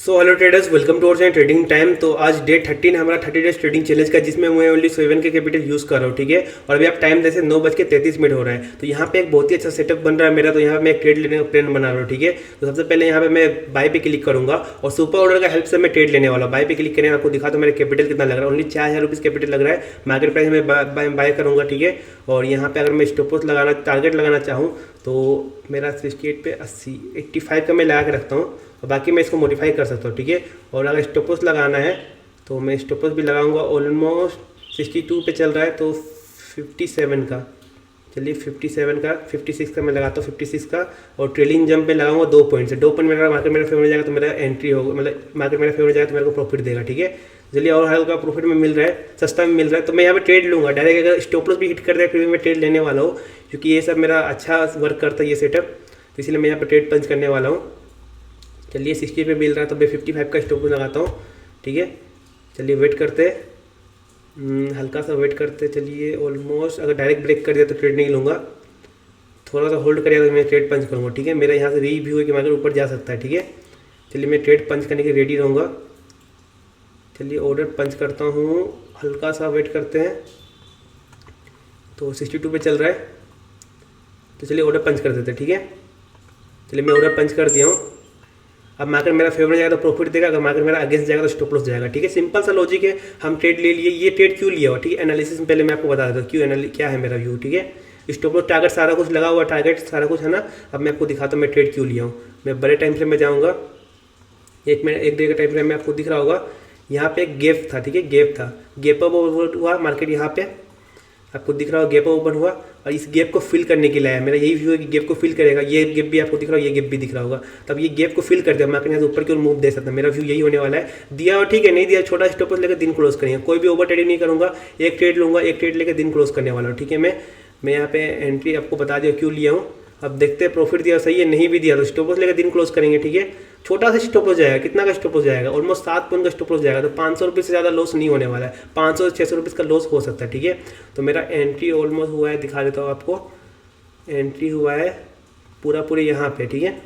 So hello traders, welcome to our trading time. तो आज day 13 है हमारा 30 डेज ट्रेडिंग चैलेंज का, जिसमें मैं ओनली 7 के कैपिटल यूज़ कर रहा हूँ। ठीक है, और अभी आप टाइम जैसे 9:33 हो रहा है। तो यहाँ पे एक बहुत ही अच्छा सेटअप बन रहा है मेरा। तो यहाँ पे मैं एक ट्रेड लेने का प्लान बना रहा हूँ। ठीक है, तो सबसे पहले यहाँ पे मैं बाय पे क्लिक करूँगा और सुपर ऑर्डर का हेल्प से मैं ट्रेड लेने वाला हूँ। बाय पे क्लिक करने आपको दिखा, तो मेरा कैपिटल कितना लग रहा है। ओनली 4000 रुपीज़ कैपिटल लग रहा है। मार्केट प्राइस में बाय करूँगा। ठीक है, और यहाँ पे अगर मैं स्टॉप लॉस लगाना टारगेट लगाना चाहूँ तो मेरा 68 पे 85 का मैं लगा के रखता हूँ, और बाकी मैं इसको मॉडिफाई कर सकता हूँ। ठीक है, और अगर स्टॉप लॉस लगाना है तो मैं स्टॉप लॉस भी लगाऊंगा। ऑलमोस्ट 62 पे चल रहा है, तो 57 का, चलिए 57 का 56 का मैं लगाता हूँ, 56 का। और ट्रेलिंग जंप पे लगाऊंगा 2 पॉइंट से। 2 पॉइंट मेरा मार्केट मेरा फेवर जाएगा तो मेरा एंट्री होगा, मतलब मार्केट मेरा फेवर जाएगा तो मेरे को प्रॉफिट देगा। ठीक है, चलिए, और हल्का प्रॉफिट में मिल रहा है, सस्ता में मिल रहा है, तो मैं यहाँ पे ट्रेड लूँगा डायरेक्ट। अगर स्टॉप लॉस भी हिट कर दे फिर भी मैं ट्रेड लेने वाला हूँ, क्योंकि ये सब मेरा अच्छा वर्क करता है ये सेटअप। तो इसलिए मैं यहाँ पे ट्रेड पंच करने वाला हूँ। चलिए 60 पे मिल रहा है तो मैं 55 का स्टॉप लॉस लगाता हूँ। ठीक है, चलिए वेट करते हैं, हल्का सा वेट करते। चलिए, ऑलमोस्ट अगर डायरेक्ट ब्रेक कर दिया तो ट्रेड नहीं लूँगा, थोड़ा सा होल्ड करिएगा तो मैं ट्रेड पंच करूँगा। ठीक है, मेरा यहाँ से व्यू है कि मार्केट ऊपर जा सकता है। ठीक है, चलिए मैं ट्रेड पंच करने के रेडी रहूँगा। चलिए ऑर्डर पंच करता हूँ, हल्का सा वेट करते हैं। तो 62 पे चल रहा है, तो चलिए ऑर्डर पंच कर देते हैं। ठीक है, चलिए मैं ऑर्डर पंच कर दिया हूँ। अब मार्केट मेरा फेवर जाएगा तो प्रॉफिट देगा, अगर मार्केट मेरा अगेंस्ट जाएगा तो स्टॉप लॉस जाएगा। ठीक है, सिंपल सा लॉजिक है। हम ट्रेड ले लिए, ये ट्रेड क्यों लिया हुआ। ठीक है, एनालिसिस में पहले मैं आपको बता देता हूँ क्या है मेरा व्यू। ठीक है, स्टॉप लॉस टारगेट सारा कुछ लगा हुआ, टारगेट सारा कुछ है ना। अब मैं आपको दिखाता हूँ मैं ट्रेड क्यों लिया हूँ। मैं बड़े टाइम फ्रेम में जाऊँगा, एक डे का टाइम फ्रेम में आपको दिख रहा होगा। यहाँ पे एक गैप था। ठीक है, गैप था, गैप अप ओवर हुआ मार्केट, यहाँ पे आपको दिख रहा होगा गैप ओपन हुआ, और इस गैप को फिल करने के लिए आया। मेरा यही व्यू है कि गैप को फिल करेगा। ये गैप भी आपको दिख रहा होगा, ये गैप भी दिख रहा होगा। तब ये गैप को फिल कर दिया मार्केट यहाँ से ऊपर की ओर मूव दे सकता है। मेरा व्यू यही होने वाला है। दिया और ठीक है, नहीं दिया छोटा स्टॉप लॉस लेकर दिन क्लोज करेंगे। कोई भी ओवर ट्रेडिंग नहीं करूँगा, एक ट्रेड लूँगा, एक ट्रेड लेकर दिन क्लोज करने वाला हूँ। ठीक है, मैं यहाँ पे एंट्री आपको बता दिया क्यों लिया हूँ। अब देखते हैं प्रॉफिट दिया सही है, नहीं भी दिया तो स्टॉप लॉस लेकर दिन क्लोज करेंगे। ठीक है, छोटा सा स्टॉप लॉस जाएगा, कितना का स्टॉप लॉस जाएगा, ऑलमोस्ट 7 पॉइंट का स्टॉप लॉस जाएगा। तो 500 रुपये से ज़्यादा लॉस नहीं होने वाला है, 500 से 600 रुपये का लॉस हो सकता है। ठीक है, तो मेरा एंट्री ऑलमोस्ट हुआ है, दिखा देता हूँ आपको। एंट्री हुआ है पूरे यहाँ पे। ठीक है,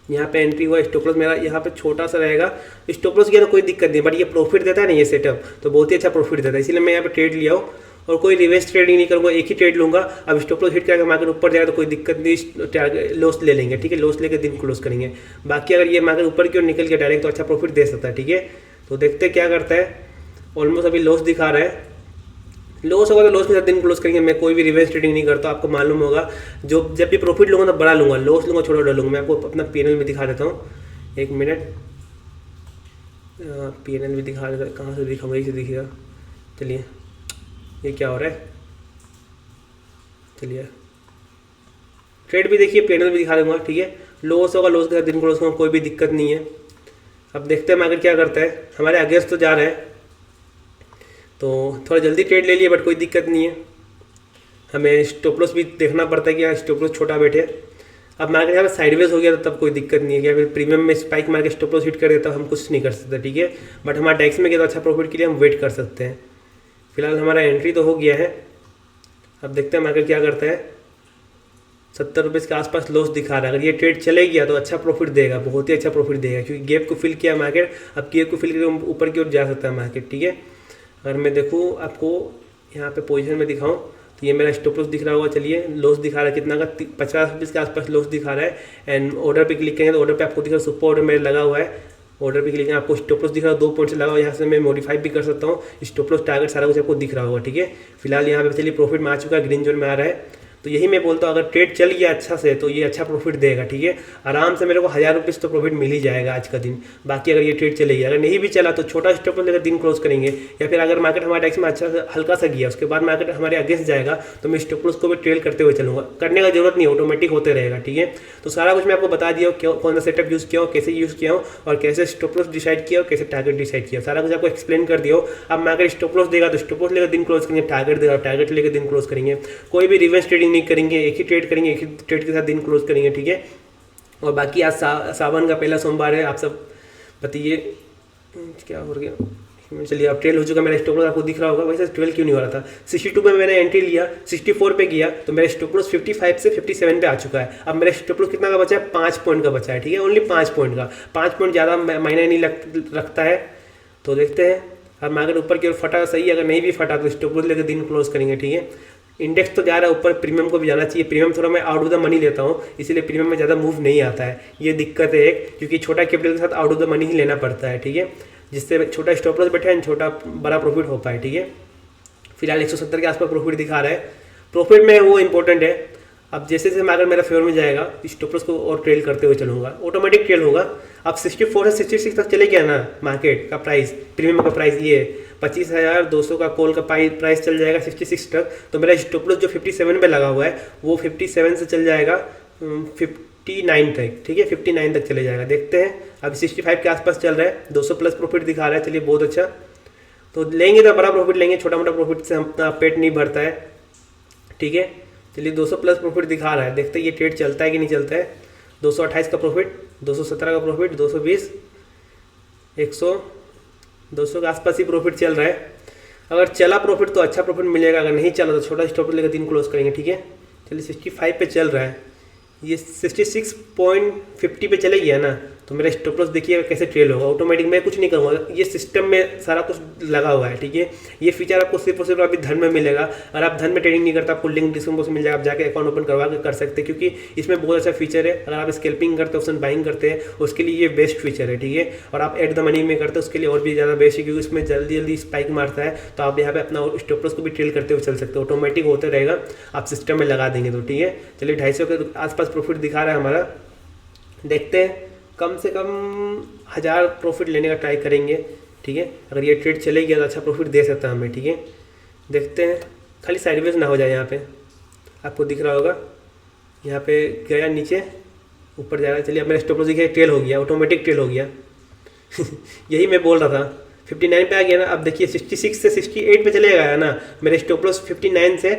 यहाँ पे एंट्री हुआ, स्टॉप लॉस मेरा यहाँ पे छोटा सा रहेगा। स्टॉप लॉस किया तो कोई दिक्कत नहीं, बट ये प्रॉफिट देता है ना ये सेटअप, तो बहुत ही अच्छा प्रॉफिट देता है। इसलिए मैं यहाँ पे ट्रेड लिया हूँ, और कोई रिवर्स ट्रेडिंग नहीं करूँगा, एक ही ट्रेड लूँगा। अब स्टॉप लॉस हिट करेगा, मार्केट ऊपर जाएगा तो कोई दिक्कत नहीं, लॉस ले लेंगे। ठीक है, लॉस लेकर दिन क्लोज करेंगे। बाकी अगर ये मार्केट ऊपर की ओर निकल के डायरेक्ट तो अच्छा प्रॉफिट दे सकता है। ठीक है, तो देखते हैं क्या करता है। ऑलमोस्ट अभी लॉस दिखा रहा है, लॉस होगा तो लॉस के साथ दिन क्लोज करेंगे। मैं कोई भी रिवर्स ट्रेडिंग नहीं करता, आपको मालूम होगा। जब भी प्रॉफिट लूँगा तो बड़ा लूँगा, लॉस लूँगा छोटा छोटा लूँगा। मैं आपको अपना पीएनएल में दिखा देता हूँ, एक मिनट। पीएनएल भी दिखा देता, कहाँ से दिखा, वहीं से दिखेगा। चलिए, ये क्या हो रहा है, चलिए ट्रेड भी देखिए, पीएनएल भी दिखा दूंगा। ठीक है, लॉस होगा, लॉस के साथ दिन क्लोज होगा, कोई भी दिक्कत नहीं है। अब देखते हैं मार्केट क्या करता है। हमारे अगेंस्ट तो जा रहा है, तो थोड़ा जल्दी ट्रेड ले लिए, बट कोई दिक्कत नहीं है। हमें स्टॉप लॉस भी देखना पड़ता है कि यहाँ स्टॉप लॉस छोटा बैठे। अब मार्केट यहाँ पे साइडवेज हो गया तो तब कोई दिक्कत नहीं है, कि फिर प्रीमियम में spike market stop loss hit कर देता, हम कुछ नहीं कर सकते। ठीक है, बट हमारा डेक्स में गया तो अच्छा प्रॉफिट के लिए हम वेट कर सकते हैं। फिलहाल हमारा एंट्री तो हो गया है। अब देखते हैं मार्केट क्या करता है। 70 रुपये के आसपास लॉस दिखा रहा है। अगर ये ट्रेड चले गया तो अच्छा प्रॉफिट देगा, बहुत ही अच्छा प्रॉफिट देगा, क्योंकि गैप को फिल किया मार्केट। अब गैप को फिल करके ऊपर की ओर जा सकता है मार्केट। ठीक है, अगर मैं देखूँ आपको यहाँ पे पोजीशन में दिखाऊँ तो ये मेरा स्टॉप लॉस दिख रहा होगा। चलिए, लॉस दिखा रहा है कितना का, 50 रुपये के आसपास लॉस दिखा रहा है। एंड ऑर्डर पे क्लिक करेंगे तो ऑर्डर पे आपको दिख रहा है सुपर ऑर्डर मेरे लगा हुआ है। ऑर्डर पे क्लिक करें, आपको स्टॉप लॉस दिख रहा है, 2 पॉइंट से लगा हुआ है। यहाँ से मैं मॉडिफाई भी कर सकता हूँ, स्टॉप लॉस टारगेट सारा कुछ आपको दिख रहा होगा। ठीक है, फिलहाल यहाँ पे चलिए प्रॉफिट में आ चुका है, ग्रीन जोन में आ रहा है। तो यही मैं बोलता हूँ, अगर ट्रेड चल गया अच्छा से तो ये अच्छा प्रॉफिट देगा। ठीक है, आराम से मेरे को 1000 रुपये तो प्रॉफिट मिल ही जाएगा आज का दिन। बाकी अगर ये ट्रेड चलेगी, अगर नहीं भी चला तो छोटा स्टॉप लेकर दिन क्लोज करेंगे। या फिर अगर मार्केट हमारे टैक्स में अच्छा हल्का सा गया, उसके बाद मार्केट हमारे अगेंस्ट जाएगा तो मैं स्टॉप लॉस को भी ट्रेड करते हुए चलूँगा, करने का जरूरत नहीं, ऑटोमेटिक होते रहेगा। ठीक है, तो सारा कुछ मैं आपको बता दिया हूँ, कौन सा सेटअप यूज़ किया हो, कैसे यूज़ किया हो, और कैसे स्टॉप लॉस डिसाइड किया हो, कैसे टारगेट डिसाइड किया, सारा कुछ आपको एक्सप्लेन कर दिया हो। अब मार्केट स्टॉप लॉस देगा तो स्टॉप लॉस लेकर दिन क्लोज करेंगे, टारगेट देगा टारगेट लेकर दिन क्लोज करेंगे। कोई भी रिवर्स ट्रेडिंग नहीं करेंगे, एक ही ट्रेड करेंगे, एक ही ट्रेड के साथ दिन क्लोज करेंगे। ठीक है, और बाकी आज सावन का पहला सोमवार है। आप सब बताइए क्या हो गया, चलिए अब ट्रेल हो चुका मेरा स्टॉप लॉस, आपको दिख रहा होगा। वैसे ट्रेल क्यों नहीं हो रहा था, 62 पे मैंने एंट्री लिया, 64 पे किया तो मेरा स्टॉप लॉस 55 से 57 पे आ चुका है। अब मेरा स्टॉप लॉस कितना का बचा है, 5 पॉइंट का बचा है, ठीक है, ओनली 5 पॉइंट का। 5 पॉइंट ज़्यादा मायने नहीं रखता है। तो देखते हैं, अब मार्केट ऊपर की ओर फटा सही, अगर नहीं भी फटा तो स्टॉप लॉस लेकर दिन क्लोज करेंगे, ठीक है। इंडेक्स तो जा रहा है ऊपर, प्रीमियम को भी जाना चाहिए। प्रीमियम थोड़ा मैं आउट ऑफ द मनी लेता हूँ, इसीलिए प्रीमियम में ज़्यादा मूव नहीं आता है, ये दिक्कत है एक, क्योंकि छोटा कैपिटल के साथ आउट ऑफ द मनी ही लेना पड़ता है, ठीक है, जिससे छोटा स्टॉप लॉस बैठे एंड छोटा बड़ा प्रॉफिट हो पाए, ठीक है। फिलहाल 170 के आसपास प्रॉफिट दिखा रहा है, प्रॉफिट में वो इंपॉर्टेंट है। अब जैसे जैसे मार्केट मेरा फेवर में जाएगा, स्टॉप लॉस को और ट्रेल करते हुए चलूंगा, ऑटोमेटिक ट्रेल होगा। अब 64 से 66 तक चले गया ना मार्केट का प्राइस, प्रीमियम का प्राइस ये 25,200 का कॉल का प्राइस चल जाएगा 66 तक, तो मेरा स्टॉप लॉस जो 57 पे लगा हुआ है वो 57 से चल जाएगा 59 तक, ठीक है, 59 तक चले जाएगा। देखते हैं, अभी 65 के आसपास चल रहा है, 200 प्लस प्रॉफिट दिखा रहा है, चलिए बहुत अच्छा। तो लेंगे तो बड़ा प्रॉफिट लेंगे, छोटा मोटा प्रॉफिट से अपना पेट नहीं भरता है, ठीक है। चलिए 200 प्लस प्रॉफिट दिखा रहा है, देखते हैं ये ट्रेड चलता है कि नहीं चलता है। 228 का प्रॉफिट, 217 का प्रॉफिट, 220, 100, 200 के आसपास ही प्रॉफिट चल रहा है। अगर चला प्रॉफिट तो अच्छा प्रॉफिट मिलेगा, अगर नहीं चला तो छोटा स्टॉप लेकर दिन क्लोज करेंगे, ठीक है। चलिए 65 पे चल रहा है, ये 66.50 पे चले गया ना, तो मेरा स्टॉप लॉस देखिएगा कैसे ट्रेल होगा, ऑटोमेटिक मैं कुछ नहीं करूँगा, ये सिस्टम में सारा कुछ लगा हुआ है, ठीक है। ये फीचर आपको सिर्फ और सिर्फ अभी धन में मिलेगा। अगर आप धन में ट्रेडिंग नहीं करते, आपको लिंक डिस्क्रिप्शन बॉक्स में मिल जाएगा, आप जाके अकाउंट ओपन करवा के कर सकते हैं, क्योंकि इसमें बहुत अच्छा फीचर है। अगर आप स्कैल्पिंग करते हैं, ऑप्शन बाइंग करते हैं, उसके लिए ये बेस्ट फीचर है, ठीक है। और आप एट द मनी में करते हैं, उसके लिए और भी ज़्यादा बेस्ट है, क्योंकि उसमें जल्दी जल्दी स्पाइक मारता है, तो आप यहाँ पे अपना स्टॉप लॉस को भी ट्रेल करते हुए चल सकते हो, ऑटोमेटिक होते रहेगा, आप सिस्टम में लगा देंगे तो, ठीक है। चलिए 250 के आसपास प्रॉफिट दिखा रहा है हमारा, देखते हैं, कम से कम 1000 प्रॉफिट लेने का ट्राई करेंगे, ठीक है। अगर ये ट्रेड चले गया तो अच्छा प्रॉफिट दे सकता है हमें, ठीक है। देखते हैं, खाली साइडवेज ना हो जाए, यहाँ पे आपको दिख रहा होगा, यहाँ पे गया नीचे ऊपर जा रहा है। चलिए अब मेरा स्टॉप लॉस देखिए ट्रेल हो गया, ऑटोमेटिक ट्रेल हो गया यही मैं बोल रहा था, 59 पे आ गया ना। अब देखिए 66 से 68 पे चले गया ना, मेरा स्टॉप लॉस 59 से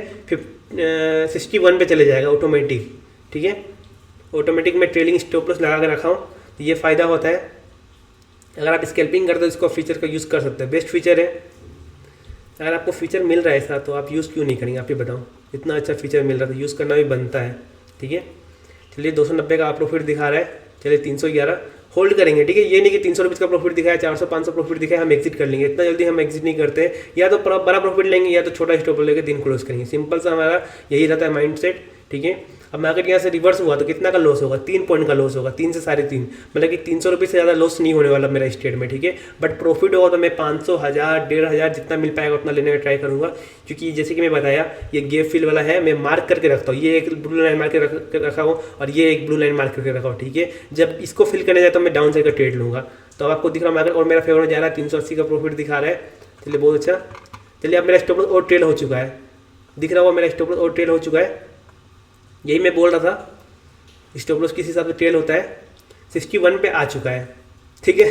61 पे चले जाएगा ऑटोमेटिक, ठीक है। ऑटोमेटिक में ट्रेलिंग स्टॉप लॉस लगा के रखा हूँ, तो ये फ़ायदा होता है। अगर आप स्कैल्पिंग करते हो इसको फीचर का यूज़ कर सकते हैं, बेस्ट फीचर है। अगर आपको फीचर मिल रहा है ऐसा, तो आप यूज़ क्यों नहीं करेंगे, आप ही बताओ। इतना अच्छा फीचर मिल रहा था, यूज़ करना भी बनता है, ठीक है। चलिए 290 का प्रॉफिट दिखा रहा है, चलिए 311 होल्ड करेंगे, ठीक है। ये नहीं कि 300 रुपये का प्रॉफिट दिखाया, 400-500 प्रॉफिट दिखाया हम एग्जिट कर लेंगे, इतना जल्दी हम एग्जिट नहीं करते हैं। या तो बड़ा प्रॉफिट लेंगे या तो छोटा स्टॉप लेकर दिन क्लोज करेंगे, सिंपल सा हमारा यही रहता है माइंड सेट, ठीक है। अब मार्केट यहाँ से रिवर्स हुआ तो कितना का लॉस होगा, 3 पॉइंट का लॉस होगा, 3 से 3.5, मतलब कि 300 रुपये से ज़्यादा लॉस नहीं होने वाला मेरा स्टेट में, ठीक है। बट प्रॉफिट होगा तो मैं 500, 1000, 1500 जितना मिल पाएगा उतना लेने का ट्राई करूँगा, क्योंकि जैसे कि मैं बताया ये गैप फिल वाला है, मैं मार्क करके रखता हूँ, ये एक ब्लू लाइन मार्क करके रखा हूँ और ये एक ब्लू लाइन मार्क करके रखा हूँ, ठीक है। जब इसको फिल करने जाए तो मैं डाउन साइड का ट्रेड लूँगा। तो अब आपको दिख रहा है मार्केट और मेरा फेवर में जा रहा है, 380 का प्रॉफिट दिखा रहा है, चलिए बहुत अच्छा। चलिए अब मेरा स्टॉप लॉस और ट्रेल हो चुका है, दिख रहा होगा मेरा स्टॉप लॉस और ट्रेल हो चुका है। यही मैं बोल रहा था, स्टॉप लॉस किस हिसाब से ट्रेल होता है, 61 पे आ चुका है, ठीक है।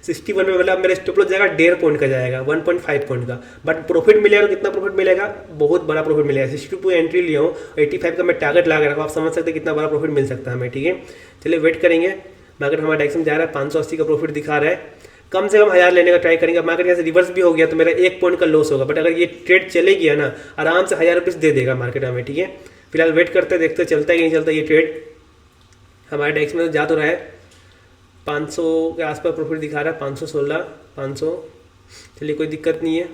61 पे मतलब मेरा स्टॉप लॉस जाएगा 1.5 पॉइंट का जाएगा, 1.5 पॉइंट का। बट प्रॉफिट मिलेगा तो कितना प्रॉफिट मिलेगा, बहुत बड़ा प्रॉफिट मिलेगा। 62 पे एंट्री लिया हूँ, 85 का मैं टारगेट लगा रखा हूँ, आप समझ सकते हैं कितना बड़ा प्रॉफिट मिल सकता है हमें, ठीक है। चलिए वेट करेंगे, मार्केट हमारा डायरेक्शन जा रहा है, 580 का प्रॉफिट दिखा रहा है, कम से कम 1000 लेने का ट्राई करेंगे। मार्केट यहाँ से रिवर्स भी हो गया तो मेरा 1 पॉइंट का लॉस होगा, बट अगर ये ट्रेड चले गया ना, आराम से 1000 रुपीज़ दे देगा मार्केट हमें, ठीक है। फिलहाल वेट करते देखते चलता है कि नहीं चलता ये ट्रेड। हमारे डेस्क में तो जा तो रहा है, 500 के आसपास प्रॉफिट दिखा रहा है, 516, 500। चलिए कोई दिक्कत नहीं है,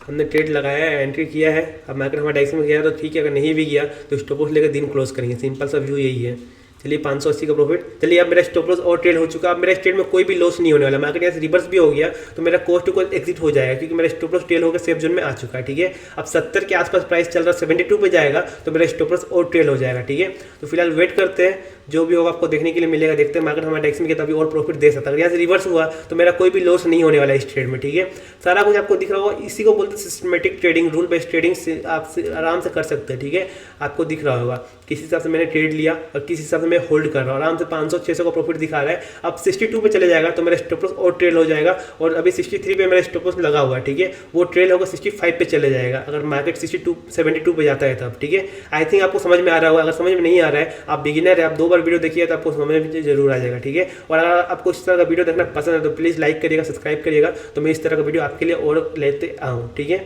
हमने ट्रेड लगाया है, एंट्री किया है। अब मार्केट हमारे डेस्क में गया तो ठीक है, अगर नहीं भी गया तो स्टॉप लॉस लेकर दिन क्लोज करेंगे, सिंपल सा व्यू यही है। चलिए 580 का प्रॉफिट। चलिए अब मेरा स्टॉप लॉस और ट्रेड हो चुका, अब मेरा ट्रेड में कोई भी लॉस नहीं होने वाला। मार्केट यहाँ से रिवर्स भी हो गया तो मेरा कोस्ट टू कोस्ट एग्जिट हो जाएगा, क्योंकि मेरा स्टॉप लॉस ट्रेल होकर सेफ जोन में आ चुका है, ठीक है। अब 70 के आसपास प्राइस चल रहा है, 72 पे जाएगा तो मेरा स्टॉप लॉस और ट्रेल हो जाएगा, ठीक है। तो फिलहाल वेट करते हैं, जो भी होगा आपको देखने के लिए मिलेगा। देखते हैं मार्केट हमारे डेस्क में तभी और प्रॉफिट दे सकता है। अगर यहाँ से रिवर्स हुआ तो मेरा कोई भी लॉस नहीं होने वाला है इस ट्रेड में, ठीक है। सारा कुछ आपको दिख रहा होगा, इसी को बोलते हैं systematic trading, rule based trading से आप आराम से कर सकते हैं, ठीक है। आपको दिख रहा होगा किस हिसाब से मैंने ट्रेड लिया और किस हिसाब से मैं होल्ड कर रहा हूँ। आराम से 500-600 का प्रॉफिट दिखा रहा है। अब 62 पे चले जाएगा तो मेरा स्टॉप लॉस और ट्रेल हो जाएगा, और अभी 63 पे मेरा स्टॉप लॉस लगा हुआ है, ठीक है। वो ट्रेल होगा 65 पे चले जाएगा अगर मार्केट 72 पे जाता है तब, ठीक है। आई थिंक आपको समझ में आ रहा होगा। अगर समझ में नहीं आ रहा है, आप बिगिनर है, आप 2 बार वीडियो देखिए तो आपको समझ में जरूर आ जाएगा, ठीक है। और अगर आपको इस तरह का वीडियो देखना पसंद है तो प्लीज़ लाइक करिएगा, सब्सक्राइब करिएगा, तो मैं इस तरह का वीडियो आपके लिए और लेते आऊँ, ठीक है।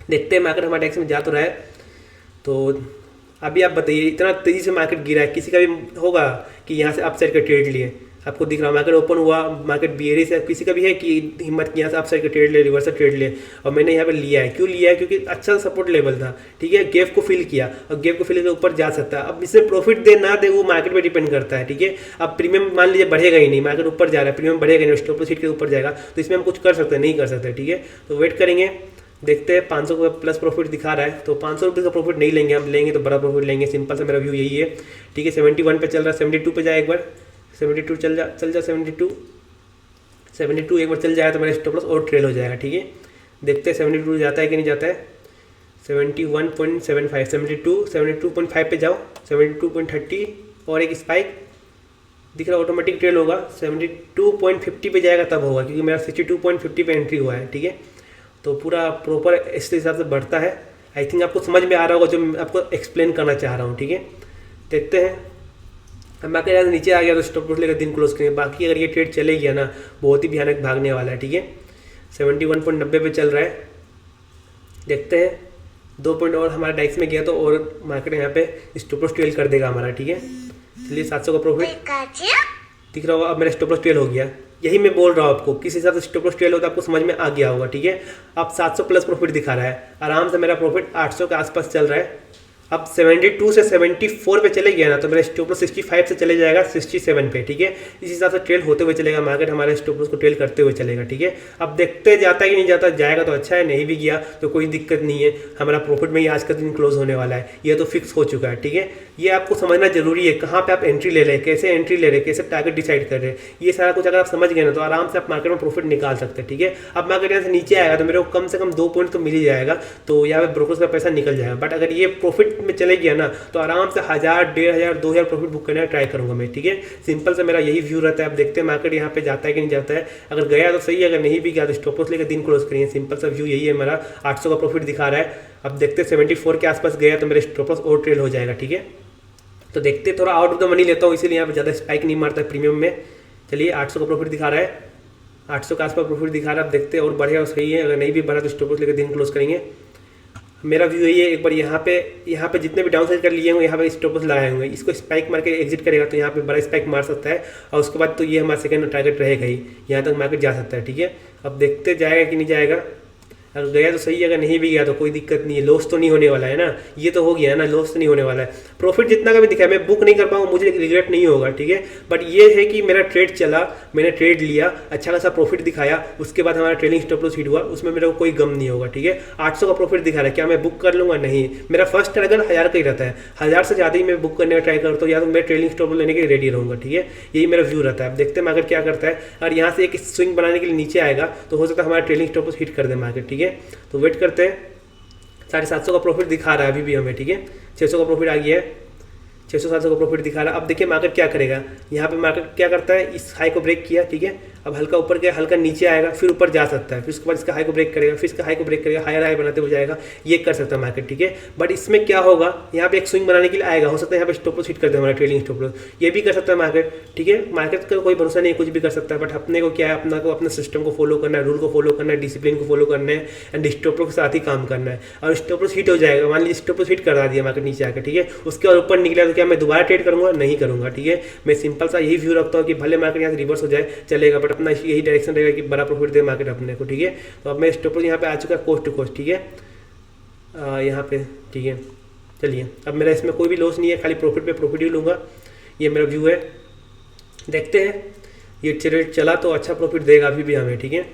देखते हैं मार्केट हमारे टैक्स में जा तो रहा है। तो अभी आप बताइए, इतना तेज़ी से मार्केट गिरा है, किसी का भी होगा कि यहाँ से अपसाइड का ट्रेड लिए? आपको दिख रहा है मार्केट ओपन हुआ, मार्केट बियरिश है, किसी का भी है कि हिम्मत की यहाँ से अपसाइड का ट्रेड ले, रिवर्सल ट्रेड ले, और मैंने यहाँ पे लिया है। क्यों लिया है? क्योंकि अच्छा सपोर्ट लेवल था, ठीक है। गैप को फिल किया और गैप को फिल करके ऊपर जा सकता है। अब इससे प्रॉफिट दे ना दे वो मार्केट पे डिपेंड करता है, ठीक है। अब प्रीमियम मान लीजिए बढ़ेगा ही नहीं, मार्केट ऊपर जा रहा है, प्रीमियम बढ़ेगा नहीं, स्टॉप लॉस हिट के ऊपर जाएगा, तो इसमें हम कुछ कर सकते हैं? नहीं कर सकते, ठीक है। तो वेट करेंगे, देखते हैं। 500 का प्लस प्रॉफिट दिखा रहा है, तो 500 रुपये का प्रॉफिट नहीं लेंगे, हम लेंगे तो बड़ा प्रॉफिट लेंगे, सिंपल सा मेरा व्यू यही है, ठीक है। 71 पे चल रहा है, 72 पे जाए एक बार, 72 चल जा 72 एक बार चल जाए तो मेरा स्टॉप लॉस और ट्रेल हो जाएगा, ठीक है। देखते हैं 72 जाता है कि नहीं जाता है। 71.75 72.5 पे जाओ, 72.30 और एक स्पाइक दिख रहा, ऑटोमेटिक ट्रेल होगा। 72.50 पे जाएगा तब होगा, क्योंकि मेरा 62.50 पे एंट्री हुआ है, ठीक है। तो पूरा प्रॉपर इस हिसाब से बढ़ता है। आई थिंक आपको समझ में आ रहा होगा जो मैं आपको एक्सप्लेन करना चाह रहा हूँ, ठीक है। देखते हैं, अब बाकी यहाँ नीचे आ गया तो स्टॉप लॉस लेकर दिन क्लोज करेंगे। बाकी अगर ये ट्रेड चले गया ना, बहुत ही भयानक भागने वाला है, ठीक है। 71.90 पे चल रहा है, देखते हैं 2 पॉइंट और हमारा डाइक्स में गया तो और मार्केट यहाँ पे स्टॉप लॉस ट्रेल कर देगा हमारा, ठीक है। चलिए 700 का प्रॉफिट दिख रहा होगा। अब मेरा स्टॉप लॉस ट्रेल हो गया, यही मैं बोल रहा हूँ आपको, किस हिसाब से स्टॉप लॉस ट्रेल होता है आपको समझ में आ गया होगा, ठीक है। अब 700 प्लस प्रॉफिट दिखा रहा है, आराम से मेरा प्रॉफिट 800 के आसपास चल रहा है। अब 72 से 74 पे चले गया ना, तो मेरा स्टॉप लॉस 65 से चले जाएगा 67 पे, ठीक है। इस हिसाब से ट्रेल होते हुए चलेगा मार्केट, हमारे स्टॉप लॉस को ट्रेल करते हुए चलेगा, ठीक है। अब देखते जाता है कि नहीं जाता, जाएगा तो अच्छा है, नहीं भी गया तो कोई दिक्कत नहीं है, हमारा प्रॉफिट में ही आज का दिन क्लोज होने वाला है, ये तो फिक्स हो चुका है, ठीक है। ये आपको समझना जरूरी है, कहाँ पे आप एंट्री ले रहे हैं, कैसे एंट्री ले रहे हैं, कैसे टारगेट डिसाइड कर रहे हैं, ये सारा कुछ अगर आप समझ गए ना तो आराम से आप मार्केट में प्रॉफिट निकाल सकते हैं, ठीक है। अब मार्केट यहाँ से नीचे आएगा तो मेरे को कम से कम 2 पॉइंट तो मिल ही जाएगा, तो यहाँ पे ब्रोकर्स का पैसा निकल जाएगा। बट अगर ये प्रॉफिट में चले गया ना तो आराम से 1000, 1500, 2000 प्रॉफिट बुक करने का ट्राई करूंगा मैं, ठीक है। सिंपल से मेरा यही व्यू रहता है। अब देखते हैं मार्केट यहाँ पे जाता है कि नहीं जाता है, अगर गया तो सही है, अगर नहीं भी गया तो स्टॉप लॉस लेकर दिन क्लोज करेंगे। सिंपल सा व्यू यही है मेरा। 800 का प्रॉफिट दिखा रहा है, अब देखते हैं 74 के आसपास गया तो मेरा स्टॉप लॉस और ट्रेल हो जाएगा, ठीक है। तो देखते थोड़ा आउट ऑफ द मनी लेता हूँ, इसीलिए यहाँ पे ज़्यादा स्पाइक नहीं मारता है प्रीमियम में। चलिए 800 का प्रॉफिट दिखा रहा है, 800 के आसपास प्रॉफिट दिखा रहा है। अब देखते हैं और बढ़िया सही है, अगर नहीं भी बढ़ा तो स्टॉप लॉस लेकर दिन क्लोज करेंगे। मेरा व्यू यही है, एक बार यहाँ पे जितने भी डाउन साइड कर लिए होंगे यहाँ पे स्टॉप लॉस लगाए होंगे, इसको स्पाइक मार के एग्जिट करेगा तो यहाँ पे बड़ा स्पाइक मार सकता है, और उसके बाद तो ये हमारा सेकंड टारगेट रहेगा ही, यहाँ तक मार्केट जा सकता है, ठीक है। अब देखते जाएगा कि नहीं जाएगा, अगर गया तो सही है, अगर नहीं भी गया तो कोई दिक्कत नहीं है, लॉस तो नहीं होने वाला है ना, ये तो हो गया है ना, लॉस तो नहीं होने वाला है। प्रॉफिट जितना का भी दिखा है मैं बुक नहीं कर पाऊंगा, मुझे रिग्रेट नहीं होगा, ठीक है। बट ये है कि मेरा ट्रेड चला, मैंने ट्रेड लिया, अच्छा खासा प्रॉफिट दिखाया, उसके बाद हमारा ट्रेलिंग स्टॉप लॉस हिट हुआ, उसमें मेरा कोई गम नहीं होगा, ठीक है। 800 का प्रॉफिट दिखा रहा है, क्या मैं बुक कर लूँगा? नहीं, मेरा फर्स्ट टारगेट 1000 का ही रहता है, 1000 से ज़्यादा ही मैं बुक करने का ट्राई करता हूँ, या तो मैं ट्रेलिंग स्टॉप लॉस लेने के लिए रेडी रहूँगा, ठीक है। यही मेरा व्यू रहता है। अब देखते हैं मार्केट क्या करता है, और यहाँ से एक स्विंग बनाने के लिए नीचे आएगा तो हो सकता है हमारा ट्रेलिंग स्टॉप लॉस हिट कर दे मार्केट, ठीक है। तो वेट करते हैं। 750 का प्रॉफिट दिखा रहा है अभी भी हमें, ठीक है। 600 का प्रॉफिट आ गया है, 600-700 का प्रॉफिट दिखा रहा है। अब देखिए मार्केट क्या करेगा, यहाँ पे मार्केट क्या करता है, इस हाई को ब्रेक किया, ठीक है। अब हल्का ऊपर गया, हल्का नीचे आएगा, फिर ऊपर जा सकता है, फिर उसके बाद इसका हाई को ब्रेक करेगा, फिर इसका हाई को ब्रेक करेगा, हायर हाई बनाते हुए जाएगा, ये कर सकता है मार्केट, ठीक है। बट इसमें क्या होगा, यहाँ पे एक स्विंग बनाने के लिए आएगा, हो सकता है यहाँ पे स्टॉप लॉस हिट कर दे हमारा ट्रेलिंग स्टॉप लॉस, ये भी कर सकता है मार्केट, ठीक है। मार्केट का कोई भरोसा नहीं, कुछ भी कर सकता है, बट अपने को क्या है, अपना को अपने सिस्टम को फॉलो करना है, रूल को फॉलो करना है, डिसिप्लिन को फॉलो करना है, एंड स्टॉप लॉस के साथ ही काम करना है। और स्टॉप लॉस हिट हो जाएगा, मान लीजिए स्टॉप लॉस हिट करा दिया मार्केट नीचे आकर, ठीक है, उसके बाद ऊपर निकला तो क्या मैं दोबारा ट्रेड करूँगा? नहीं करूँगा, ठीक है। मैं सिंपल सा यही व्यू रखता हूँ कि भले मार्केट यहाँ से रिवर्स हो जाए चलेगा, बट अपना यही डायरेक्शन रहेगा कि बड़ा प्रॉफिट दे मार्केट अपने को, ठीक है। तो अब मैं स्टॉप लॉस यहाँ पे आ चुका है कोस्ट टू कोस्ट, ठीक है, यहाँ पे, ठीक है। चलिए अब मेरा इसमें कोई भी लॉस नहीं है, खाली प्रॉफिट पे प्रॉफिट ही लूँगा, ये मेरा व्यू है। देखते हैं ये ट्रेड चला तो अच्छा प्रॉफिट देगा अभी भी हमें, ठीक है।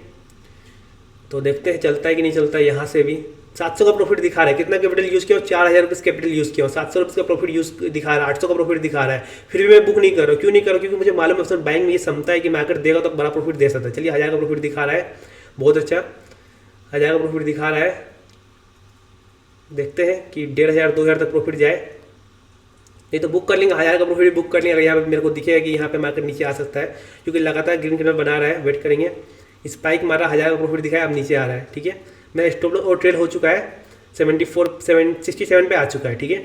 तो देखते हैं चलता है कि नहीं चलता है। यहाँ से भी 700 का प्रॉफिट दिखा रहा है, कितना कैपिटल यूज़ किया, 4000 रुपये कैपिटल यूज़ किया, 700 रुपये का प्रॉफिट यूज़ दिखा रहा है, 800 का प्रॉफिट दिखा रहा है, फिर भी मैं बुक नहीं कर रहा हूँ। क्यों नहीं कर रहा हूँ? क्योंकि मुझे मालूम है ऑप्शन बाइंग में ये समझता है कि मार्केट देगा तो बड़ा प्रॉफिट दे सकता है। चलिए 1000 का प्रॉफिट दिखा रहा है, बहुत अच्छा, 1000 का प्रॉफिट दिखा रहा है। देखते हैं कि 1500, 2000 तक प्रॉफिट जाए, नहीं तो बुक कर लेंगे, 1000 का प्रॉफिट भी बुक कर लेंगे। अगर यहाँ पे मेरे को दिखेगा कि यहाँ पे मार्केट नीचे आ सकता है, क्योंकि लगातार ग्रीन कलर बना रहा है, वेट करेंगे। स्पाइक मारा, 1000 का प्रॉफिट दिखाया, अब नीचे आ रहा है, ठीक है। मेरा स्टॉप लॉस और ट्रेड हो चुका है, 67 पे आ चुका है, ठीक है।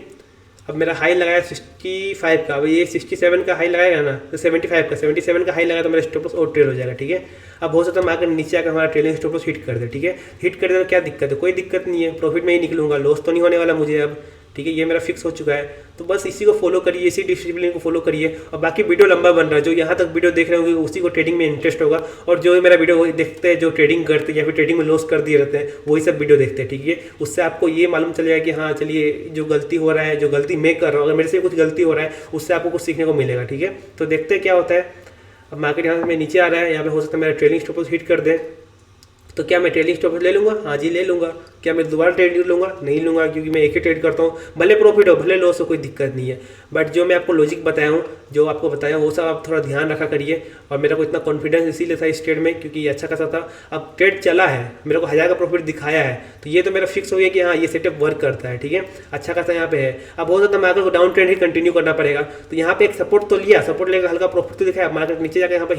अब मेरा हाई लगाया 65 का, अब ये 67 का हाई लगाएगा ना, तो 75 का 77 का हाई लगाया तो मेरा स्टॉप लॉस और ट्रेड हो जाएगा। ठीक है, अब हो सकता है मार्केट नीचे आकर हमारा ट्रेलिंग स्टॉप लॉस हिट कर दे। ठीक है, हिट कर दे तो क्या दिक्कत है, कोई दिक्कत नहीं है, प्रॉफिट में ही निकलूंगा, लॉस तो नहीं होने वाला मुझे अब। ठीक है, ये मेरा फिक्स हो चुका है। तो बस इसी को फॉलो करिए, इसी डिसिप्लिन को फॉलो करिए। और बाकी वीडियो लंबा बन रहा है, जो यहाँ तक वीडियो देख रहे होंगे उसी को ट्रेडिंग में इंटरेस्ट होगा, और जो मेरा वीडियो देखते हैं जो ट्रेडिंग करते हैं या फिर ट्रेडिंग में लॉस कर दिए रहते हैं वही सब वीडियो देखते हैं। ठीक है, उससे आपको ये मालूम चल जाएगा कि हाँ चलिए जो गलती हो रहा है, जो गलती मैं कर रहा हूँ, अगर मेरे से कुछ गलती हो रहा है उससे आपको कुछ सीखने को मिलेगा। ठीक है, तो देखते हैं क्या होता है। अब मार्केट यहाँ से नीचे आ रहा है, यहाँ पे हो सकता है मेरा ट्रेलिंग स्टॉप लॉस हिट कर दे, तो क्या मैं ट्रेलिंग स्टॉप लॉस ले लूँगा? हाँ जी ले लूँगा। क्या मैं दोबारा ट्रेड लूँगा? नहीं लूँगा, क्योंकि मैं एक ही ट्रेड करता हूँ, भले प्रॉफिट हो भले लॉस हो कोई दिक्कत नहीं है। बट जो मैं आपको लॉजिक बताया हूँ, जो आपको बताया वो सब आप थोड़ा ध्यान रखा करिए। और मेरे को इतना कॉन्फिडेंस इसीलिए था इस ट्रेड में क्योंकि ये अच्छा खासा था। अब ट्रेड चला है, मेरे को 1000 का प्रॉफिट दिखाया है, तो ये तो मेरा फिक्स हो गया कि हाँ ये सेटअप वर्क करता है। ठीक है, अच्छा खासा यहाँ पे है। अब हो सकता है मार्केट को डाउन ट्रेंड ही कंटिन्यू करना पड़ेगा, तो यहाँ पे एक सपोर्ट तो लिया, सपोर्ट लेकर हल्का प्रॉफिट तो दिखाया, मार्केट नीचे जाकर यहाँ पर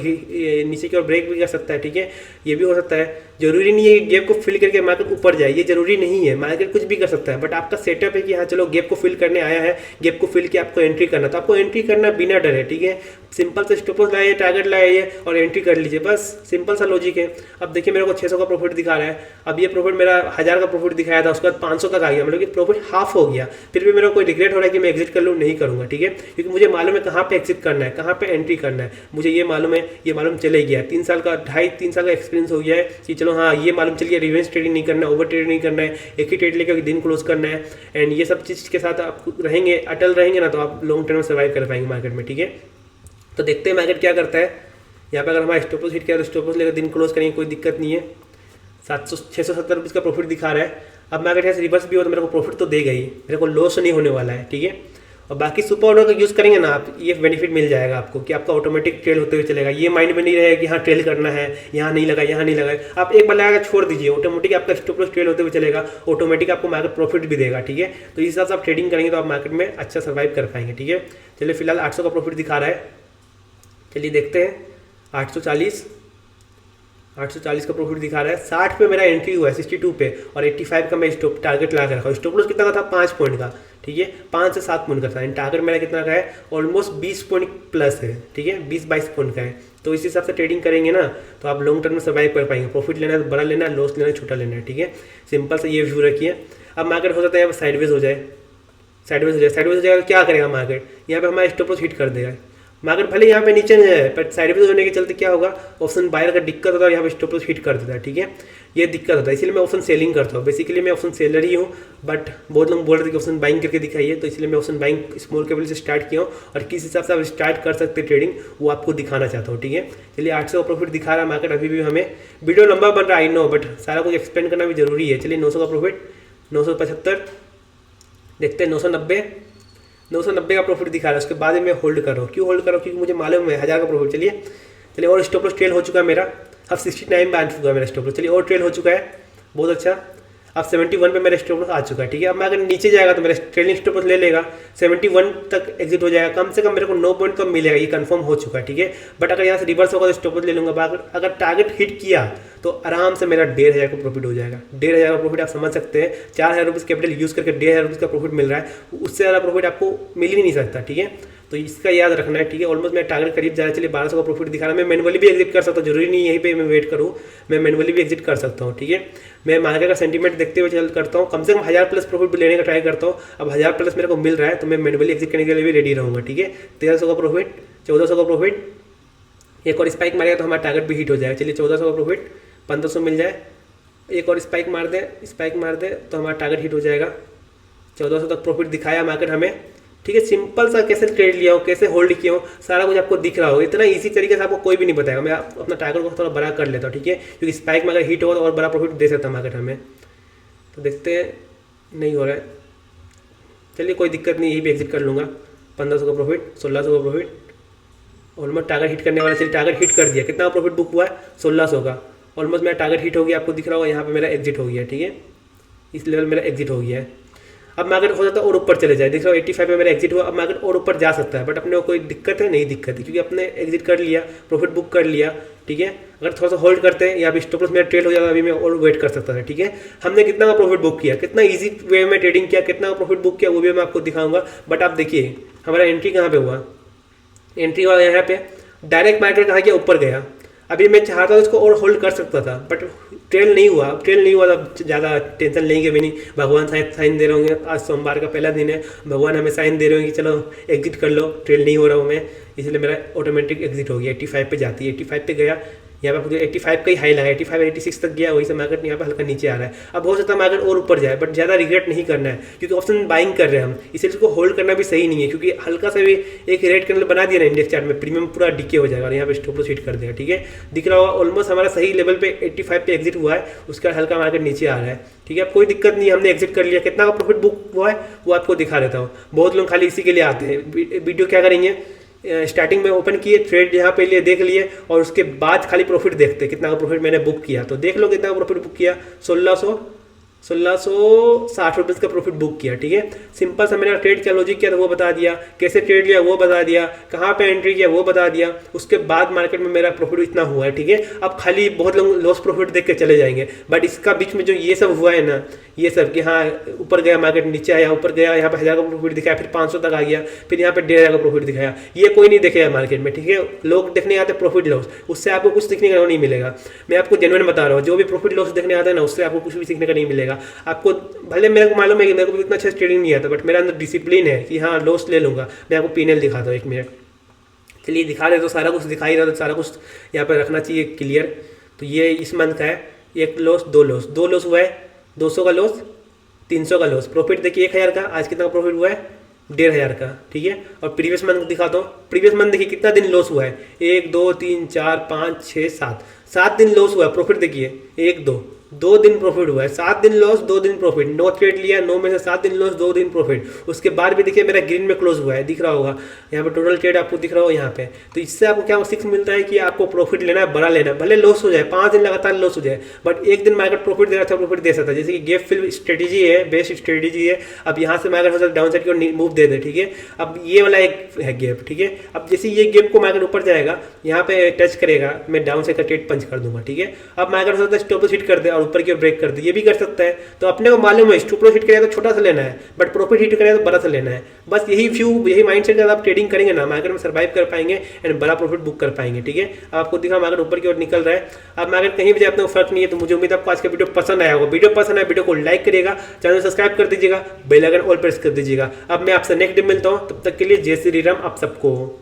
नीचे की ओर ब्रेक भी कर सकता है। ठीक है, ये भी हो सकता है, जरूरी नहीं है गैप को फिल करके मार्केट ऊपर जाए, ये जरूरी नहीं है, मार्केट कुछ भी कर सकता है। बट आपका सेटअप है कि हाँ चलो गैप को फिल करने आया है, गैप को फिल के आपको एंट्री करना, तो आपको एंट्री करना बिना डर है। ठीक है, सिंपल से स्टॉप लॉस लाइए, टारगेट लाइए और एंट्री कर लीजिए, बस सिंपल सा लॉजिक है। अब देखिए मेरे को 600 का प्रॉफिट दिखा रहा है, अब ये प्रॉफिट मेरा 1000 का प्रॉफिट दिखाया था, उसके बाद 500 तक आ गया, मतलब कि प्रॉफिट हाफ हो गया। फिर भी मेरा कोई रिग्रेट हो रहा है कि मैं एग्जिट कर लूँ? नहीं करूँगा। ठीक है, क्योंकि मुझे मालूम है कहाँ पे एग्जिट करना है, कहाँ पे एंट्री करना है, मुझे ये मालूम है, ये मालूम चले गया। 3 साल का 2.5-3 साल का एक्सपीरियंस हो गया है कि चलो हाँ ये मालूम चल गया, रिवेंज ट्रेडिंग नहीं करना है, ओवर ट्रेडिंग नहीं करना है, एक ही ट्रेड लेकर दिन क्लोज करना है। एंड ये सब चीज़ के साथ आप रहेंगे, अटल रहेंगे ना, तो आप लॉन्ग टर्म में सर्वाइव कर पाएंगे मार्केट में। ठीक है, तो देखते हैं मार्केट क्या करता है। यहाँ पे अगर हमारा स्टॉप लॉस हिट किया तो स्टॉप लॉस लेकर दिन क्लोज करेंगे, कोई दिक्कत नहीं है। 670 रुपीज़ का प्रॉफिट दिखा रहा है। अब मार्केट यहाँ से रिवर्स भी हो तो मेरे को प्रॉफिट तो देगा ही, मेरे को लॉस नहीं होने वाला है। ठीक है, और बाकी सुपर ऑर्डर का यूज़ करेंगे ना आप, ये बेनिफिट मिल जाएगा आपको कि आपका ऑटोमेटिक ट्रेल होते हुए चलेगा। ये माइंड में नहीं रहेगा कि हाँ ट्रेल करना है, यहाँ नहीं लगा, यहाँ नहीं लगा, आप एक बार लगा कर छोड़ दीजिए, ऑटोमेटिक आपका स्टॉप लॉस ट्रेल होते हुए चलेगा, ऑटोमेटिक आपको मार्केट प्रॉफिट भी देगा। ठीक है, तो इस हिसाब से आप ट्रेडिंग करेंगे तो आप मार्केट में अच्छा सर्वाइव कर पाएंगे। ठीक है, चलिए फिलहाल 800 का प्रॉफिट दिखा रहा है, चलिए देखते हैं। 840 का प्रॉफिट दिखा रहा है। 60 पे मेरा एंट्री हुआ है, 62 पे, और 85 का मैं स्टॉप टारगेट लगा के रखा हूँ। स्टॉप लॉस कितना का था? 5 पॉइंट का। ठीक है, 5 से 7 पॉइंट का था। एंड टारगेट मेरा कितना का है? ऑलमोस्ट 20 पॉइंट प्लस है। ठीक है, 20-22 पॉइंट का है। तो इस हिसाब से ट्रेडिंग करेंगे ना तो आप लॉन्ग टर्म में सर्वाइव कर पाएंगे। प्रॉफिट लेना है तो बड़ा लेना है, लॉस लेना है छोटा लेना है। ठीक है, सिंपल से ये व्यू रखिए। अब मार्केट हो सकता है यहाँ पर साइडवेज हो जाए, साइडवेज हो जाएगा तो क्या करेगा मार्केट? यहाँ पे हमारा स्टॉप लॉस हिट कर देगा। मार्केट भले यहाँ पे नीचे है पर साइडवेज होने के चलते क्या होगा, ऑप्शन बायर का दिक्कत होता है, यहाँ पे स्टॉप लॉस हिट कर देता है। ठीक है, ये दिक्कत होता है, इसीलिए मैं ऑप्शन सेलिंग करता हूँ। बेसिकली मैं ऑप्शन सेलर ही हूँ, बट बहुत लोग बोल रहे थे कि ऑप्शन बाइंग करके दिखाइए, तो इसलिए मैं ऑप्शन बाइंग स्मॉल कैपिटल से स्टार्ट किया हूँ। और किस हिसाब से आप स्टार्ट कर सकते हैं ट्रेडिंग, वो आपको दिखाना चाहता हूँ। ठीक है, चलिए 800 का प्रॉफिट दिखा रहा है मार्केट अभी भी। हमें वीडियो लंबा बन रहा है आई नो, बट सारा कुछ एक्सप्लेन करना भी जरूरी है। चलिए 900 का प्रॉफिट, 975 देखते हैं, 990 का प्रॉफिट दिखा रहा है। उसके बाद मैं होल्ड कर रहा हूँ। क्यों होल्ड कर रहा हूँ? क्योंकि मुझे मालूम है 1000 का प्रॉफिट। चलिए और स्टॉप लॉस ट्रेल हो चुका है मेरा, अब 69 में आ चुका है मेरा स्टॉप लॉस। चलिए और ट्रेल हो चुका है, बहुत अच्छा। अब 71 पे मेरा स्टॉप लॉस आ चुका है। ठीक है, अब मैं अगर नीचे जाएगा तो मेरा ट्रेलिंग स्टॉप लॉस ले लेगा, 71 तक एग्जिट हो जाएगा, कम से कम मेरे को 9 पॉइंट तो मिलेगा, ये कंफर्म हो चुका है। ठीक है, बट अगर यहाँ से रिवर्स होगा तो स्टॉप लॉस ले लूँगा। अगर टारगेट हिट किया तो आराम से मेरा 1500 का प्रॉफिट हो जाएगा। 1500 का प्रॉफिट आप समझ सकते हैं, 4000 रुपीज़ कैपिटल यूज़ करके 1500 रुपीज़ का प्रॉफिट मिल रहा है, उससे ज़्यादा प्रॉफिट आपको मिल ही नहीं सकता। ठीक है, तो इसका याद रखना है। ठीक है, ऑलमोस्ट मैं टारगेट करीब जा रहा है। चलिए 1200 का प्रॉफिट दिखा रहा है। मैं मैनुअली भी एग्जिट कर सकता हूँ, जरूरी नहीं यहीं पे मैं वेट करूँ, मैं मैनुअली भी एग्जिट कर सकता हूँ। ठीक है, मैं मार्केट का सेंटीमेंट देखते हुए चल करता हूँ, कम से कम 1000 प्लस प्रॉफिट लेने का ट्राई करता हूँ। अब 1000 प्लस मेरे को मिल रहा है तो मैं मैनुअली एग्जिट करने के लिए भी रेडी रहूँगा। ठीक है, 1300 का प्रॉफिट, 1400 का प्रॉफिट, एक और स्पाइक मारेगा तो हमारा टारगेट भी हिट हो जाएगा। चलिए 1400 का प्रॉफिट, 1500 मिल जाए, एक और स्पाइक मार दे तो हमारा टारगेट हिट हो जाएगा। 1400 तक प्रॉफिट दिखाया मार्केट हमें। ठीक है, सिंपल सा कैसे ट्रेड लिया हो, कैसे होल्ड किया हो, सारा कुछ आपको दिख रहा हो। इतना इजी तरीके से आपको कोई भी नहीं बताएगा। मैं अपना टारगेट को थोड़ा बड़ा कर लेता हूँ। ठीक है, क्योंकि स्पाइक में अगर हिट हो तो और बड़ा प्रॉफिट दे सकता है मार्केट हमें। तो देखते हैं, नहीं हो रहा है, चलिए कोई दिक्कत नहीं, यही भी एग्जिट कर लूँगा। 1500 का प्रॉफिट, 1600 का प्रॉफिट, ऑलमोस्ट टारगेट हिट करने वाला। चलिए टारगेट हिट कर दिया। कितना प्रॉफिट बुक हुआ है? 1600 का। ऑलमोस्ट मेरा टारगेट हिट हो गया, आपको दिख रहा होगा, यहाँ पे मेरा एग्जिट हो गया। ठीक है, इस लेवल मेरा एग्जिट हो गया है। अब मैं अगर हो जाता और ऊपर चले जाए, देख रहा हूँ 85 में मेरा एग्जिट हुआ, अब मैं अगर और ऊपर जा सकता है, बट अपने को कोई दिक्कत है नहीं, दिक्कत है क्योंकि अपने एग्जिट कर लिया, प्रॉफिट बुक कर लिया, ठीक है। अगर थोड़ा सा होल्ड करते हैं या स्टॉप लॉस मेरा ट्रेड हो जाता अभी मैं और वेट कर सकता था, ठीक है। हमने कितना का प्रॉफिट बुक किया, कितना ईजी वे में ट्रेडिंग किया, कितना का प्रॉफिट बुक किया, वो भी मैं आपको दिखाऊंगा। बट आप देखिए हमारा एंट्री कहाँ पे हुआ, एंट्री हुआ यहाँ पे, डायरेक्ट मार्केट कहाँ गया, ऊपर गया। अभी मैं चाहता था उसको और होल्ड कर सकता था, बट ट्रेल नहीं हुआ, ट्रेल नहीं हुआ तो ज़्यादा टेंशन लेंगे भी नहीं। भगवान शायद साइन दे रहे होंगे, आज सोमवार का पहला दिन है, भगवान हमें साइन दे रहे होंगे कि चलो एग्जिट कर लो, ट्रेल नहीं हो रहा हूँ मैं, इसलिए मेरा ऑटोमेटिक एग्जिट हो गया। 85 पे जाती है, 85 पे गया, यहाँ पे 85 का ही हाई लगा, 85 86 तक गया, वही से मार्केट यहाँ पे हल्का नीचे आ रहा है। अब हो सकता है मार्केट और ऊपर जाए, बट ज़्यादा रिग्रेट नहीं करना है क्योंकि ऑप्शन बाइंग कर रहे हैं हम, इसलिए इसको होल्ड करना भी सही नहीं है क्योंकि हल्का सा भी एक रेड कैंडल बना दिया ना इंडेक्स चार्ट में, प्रीमियम पूरा डिके हो जाएगा और यहाँ पे स्टॉप लॉस हिट कर देगा, ठीक है। दिख रहा होगा ऑलमोस्ट हमारा सही लेवल पे 85 पे एग्जिट हुआ है, उसका हल्का मार्केट नीचे आ रहा है, ठीक है। अब कोई दिक्कत नहीं, हमने एग्जिट कर लिया। कितना का प्रॉफिट बुक हुआ है वो आपको दिखा देता हूँ। बहुत लोग खाली इसी के लिए आते हैं, वीडियो क्या करेंगे, स्टार्टिंग में ओपन किए, ट्रेड यहाँ पे लिए, देख लिए और उसके बाद खाली प्रॉफिट देखते कितना का प्रॉफिट मैंने बुक किया। तो देख लो कितना का प्रॉफिट बुक किया, 1660 रुपीज़ का प्रॉफिट बुक किया, ठीक है। सिंपल सा मैंने ट्रेड का लॉजिक किया था वो बता दिया, कैसे ट्रेड लिया वो बता दिया, कहाँ पे एंट्री किया वो बता दिया, उसके बाद मार्केट में मेरा प्रॉफिट इतना हुआ है, ठीक है। अब खाली बहुत लोग लॉस प्रॉफिट देख के चले जाएंगे, बट इसका बीच में जो ये सब हुआ है ना, ये सब कि हाँ ऊपर गया मार्केट, नीचे आया, ऊपर गया, यहाँ पे 1000 का प्रॉफिट दिखाया, फिर 500 तक आ गया, फिर यहाँ पे 1500 का प्रॉफिट दिखाया, ये कोई नहीं देखेगा मार्केट में, ठीक है। लोग देखने आते प्रॉफिट लॉस, उससे आपको कुछ सीखने का नहीं मिलेगा। मैं आपको जेन्युइन बता रहा हूँ, जो भी प्रॉफिट लॉस देखने आता है ना, उससे आपको कुछ भी सीखने का नहीं मिलेगा। आपको भले मेरे को मालूम है कि मेरे को इतना अच्छा ट्रेडिंग नहीं आता, बट मेरा अंदर डिसिप्लिन है कि हाँ लॉस ले लूँगा। मैं आपको पीएनएल दिखाता हूँ, एक मिनट, चलिए दिखा रहे तो सारा कुछ दिखा ही रहा, तो सारा कुछ यहाँ पर रखना चाहिए क्लियर। तो ये इस मंथ का है, एक लॉस, दो लॉस हुआ है, 200 का लॉस, 300 का लॉस। प्रॉफिट देखिए 1000 का, आज कितना प्रॉफिट हुआ है, 1500 का, ठीक है। और प्रीवियस मंथ दिखाता हूँ, प्रीवियस मंथ देखिए कितना दिन लॉस हुआ है, 1 2 3 4 5 6 7 दिन लॉस हुआ है। प्रॉफिट देखिए 1 2 दिन प्रॉफिट हुआ है, 7 दिन लॉस 2 दिन प्रॉफिट, 9 ट्रेड लिया, 9 में से 7 दिन लॉस 2 दिन प्रॉफिट। उसके बाद भी देखिए मेरा ग्रीन में क्लोज हुआ है, दिख रहा होगा यहाँ पे टोटल ट्रेड आपको दिख रहा होगा यहाँ पे। तो इससे आपको क्या सीख मिलता है कि आपको प्रॉफिट लेना है, बड़ा लेना है, भले लॉस हो जाए, 5 दिन लगातार लॉस हो जाए, बट एक दिन मार्केट प्रॉफिट दे रहा था, प्रॉफिट दे सकता है। जैसे कि गैप फिल स्ट्रेटेजी है, बेस्ट स्ट्रेटेजी है। अब यहाँ से मार्केट हो सकता है डाउन साइड की मूव दे दे, ठीक है। अब ये वाला एक है गैप, ठीक है। अब जैसे ये गैप को मार्केट ऊपर जाएगा, यहाँ पे टच करेगा, मैं डाउन साइड का ट्रेड पंच कर दूंगा, ठीक है। अब मार्केट हो सकता है स्टॉप लॉस हिट कर दे और ऊपर की ओर ब्रेक कर दे, ये भी कर सकता है। तो अपने को मालूम है स्टॉप लॉस हिट करेगा तो छोटा सा लेना है, बट प्रॉफिट हिट करेगा तो बड़ा सा लेना है। बस यही माइंडसेट के साथ आप ट्रेडिंग करेंगे ना, मार्केट में सर्वाइव कर पाएंगे एंड बड़ा प्रॉफिट बुक कर पाएंगे, ठीक है। अब आपको दिखा मार्केट ऊपर की ओर निकल रहा है, अब मार्केट कहीं भी जाए अपने को फर्क नहीं है। तो मुझे उम्मीद है आपको आज का वीडियो पसंद आया होगा। वीडियो पसंद आया वीडियो को लाइक करिएगा, चैनल सब्सक्राइब कर दीजिएगा, बेल आइकन ऑल प्रेस कर दीजिएगा। अब मैं आपसे नेक्स्ट डे मिलता हूँ, तब तक के लिए जय श्री राम आप सबको।